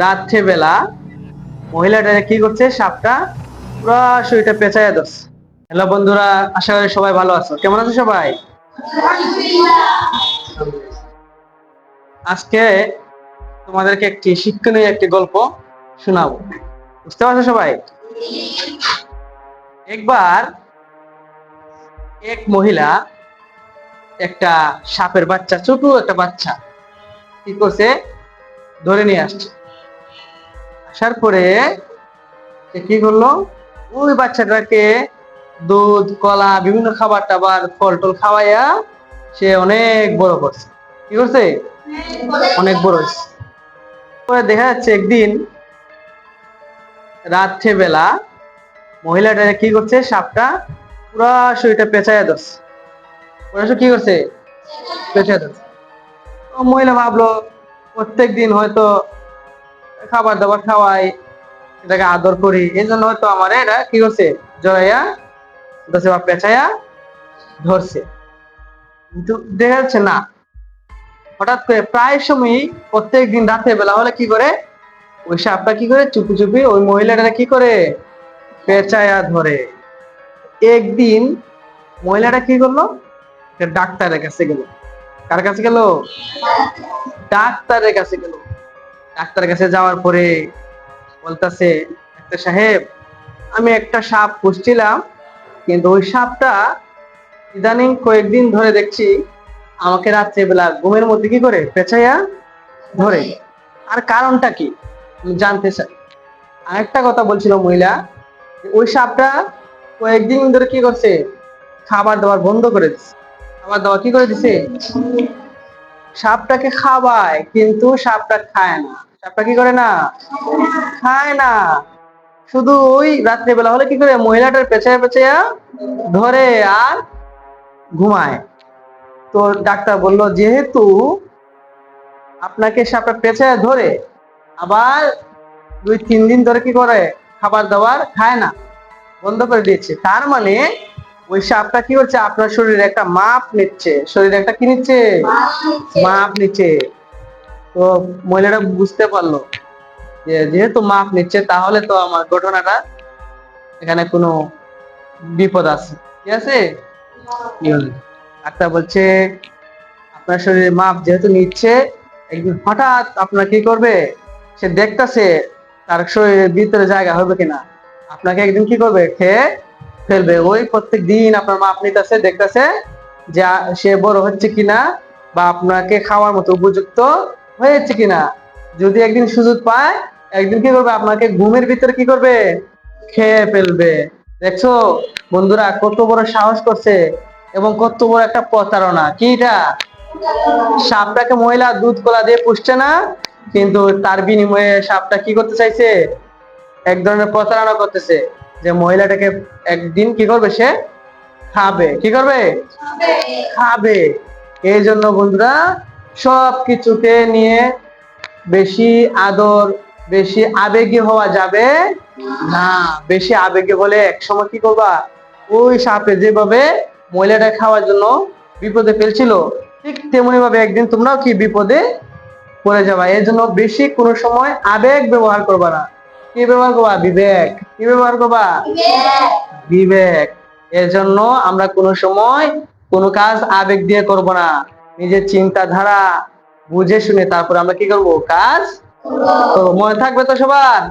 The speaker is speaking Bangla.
রাত্রেবেলা মহিলাটা কি করছে, সাপটা পুরো শরীরটা পেঁচাইয়া ধরছে। হ্যালো বন্ধুরা, আশা করি সবাই ভালো আছো। কেমন আছো সবাই? আজকে তোমাদেরকে একটি শিক্ষণীয় একটি গল্প শোনাবো। বুঝতে পারছো সবাই? একবার এক মহিলা একটা সাপের বাচ্চা, ছোট একটা বাচ্চা কি করছে, ধরে নিয়ে আসছে। আসার পরে সে কি করলো, ওই বাচ্চাটাকে দুধ, কলা, বিভিন্ন খাবার টাবার, ফল টল খাওয়াইয়া সে অনেক বড় করছে। কি করছে? অনেক বড় হয়েছে। পরে দেখা যাচ্ছে একদিন রাত্রে বেলা মহিলাটা কি করছে, সাপটা পুরা শরীরটা পেঁচাইয়া ধরছে। কি করছে? পেঁচাইয়া ধরছে। মহিলা ভাবলো প্রত্যেক দিন হয়তো খাবার দাবার খাওয়াই, এটাকে আদর করি, এই জন্য হয়তো আমার এটা কি করছে, জড়াইয়া ধরছে বা পেঁচাইয়া ধরছে। কিন্তু দেখা যাচ্ছে না, হঠাৎ করে প্রায় সময় প্রত্যেক দিন রাতের বেলা হলে কি করে, ওই সাপটা কি করে চুপি চুপি ওই মহিলাটা কি করে, পেঁচাইয়া ধরে। একদিন মহিলাটা কি করলো, ডাক্তারের কাছে গেল। কার কাছে গেল? ডাক্তারের কাছে গেল। ডাক্তারের কাছে যাওয়ার পরে বলতেছে, ডাক্তার সাহেব, আমি একটা সাপ পুষছিলাম, কিন্তু ওই সাপটা ইদানিং কয়েকদিন ধরে দেখছি আমাকে রাত্রেবেলা ঘুমের মধ্যে কি করে পেঁচাইয়া ধরে। আর কারণটা কি আমি জানতে চাই। আরেকটা কথা বলছিল মহিলা, ওই সাপটা কয়েকদিন ধরে কি করছে, খাবার দাবার বন্ধ করে দিচ্ছে। খাবার দাবার কি করে দিছে, সাপটাকে খাওয়ায় কিন্তু সাপটা খায় না। সাপটা কি করে না, খায় না। শুধু ওই রাত্রেবেলা হলে কি করে মহিলাটার পেঁচাইয়া পেঁচাইয়া ধরে আর ঘুমায়। তো ডাক্তার বলল, যেহেতু আপনাকে সাপটা পেঁচাইয়া ধরে, আবার 2-3 দিন ধরে কি করে খাবার দাবার খায় না, বন্ধ করে দিয়েছে, তার মানে ওই সাপটা কি হচ্ছে, আপনার শরীরে একটা মাপ নিচ্ছে, শরীরে একটা কি নিচ্ছে, মাপ নিচ্ছে। তো মহিলাটা বুঝতে পারলো যে যেহেতু মাপ নিচ্ছে, তাহলে তো আমার ঘটনাটা এখানে কোনো বিপদ আছে। ঠিক আছে? ডাক্তার বলছে, আপনার শরীরে মাপ যেহেতু নিচ্ছে, একদিন হঠাৎ আপনার কি করবে, সে দেখতেছে তার শরীরের ভিতরে জায়গা হবে কিনা, আপনাকে একদিন কি করবে, খেয়ে ফেলবে। ওই প্রত্যেক দিন আপনার মাপ নিতেছে, দেখতেছে যে সে বড় হচ্ছে কিনা বা আপনাকে খাওয়ার মতো উপযুক্ত হয়েছে কিনা। যদি একদিন সুযোগ পায়, একদিন কি করবে, আপনাকে ঘুমের ভিতরে কি করবে, খেয়ে ফেলবে। দেখছো বন্ধুরা, কত বড় সাহস করছে এবং কত বড় একটা প্রতারণা। কি এটা? সাপটাকে মহিলা দুধ কলা দিয়ে পুষছে না, কিন্তু তার বিনিময়ে সাপটা কি করতে চাইছে, এক ধরনের প্রতারণা করতেছে, যে মহিলাটাকে একদিন কি করবে, সে খাবে। কি করবে? খাবে। এই জন্য বন্ধুরা, সব কিছুকে নিয়ে বেশি আদর, বেশি আবেগী হওয়া যাবে না। বেশি আবেগী হলে এক সময় কি করবা, ওই সাপে যেভাবে মহিলাটা খাওয়ার জন্য বিপদে ফেলছিল, ঠিক তেমনি ভাবে একদিন তোমরাও কি বিপদে পড়ে যাবা। এর জন্য বেশি কোনো সময় আবেগ ব্যবহার করবা না। কি ব্যবহার করবা? বিবেক। কি ব্যবহার করবা? বিবেক। এর জন্য আমরা কোনো সময় কোনো কাজ আবেগ দিয়ে করব না, নিজের চিন্তাধারা বুঝে শুনে তারপর আমরা কি করব, কাজ। তো মনে থাকবে তো সবার?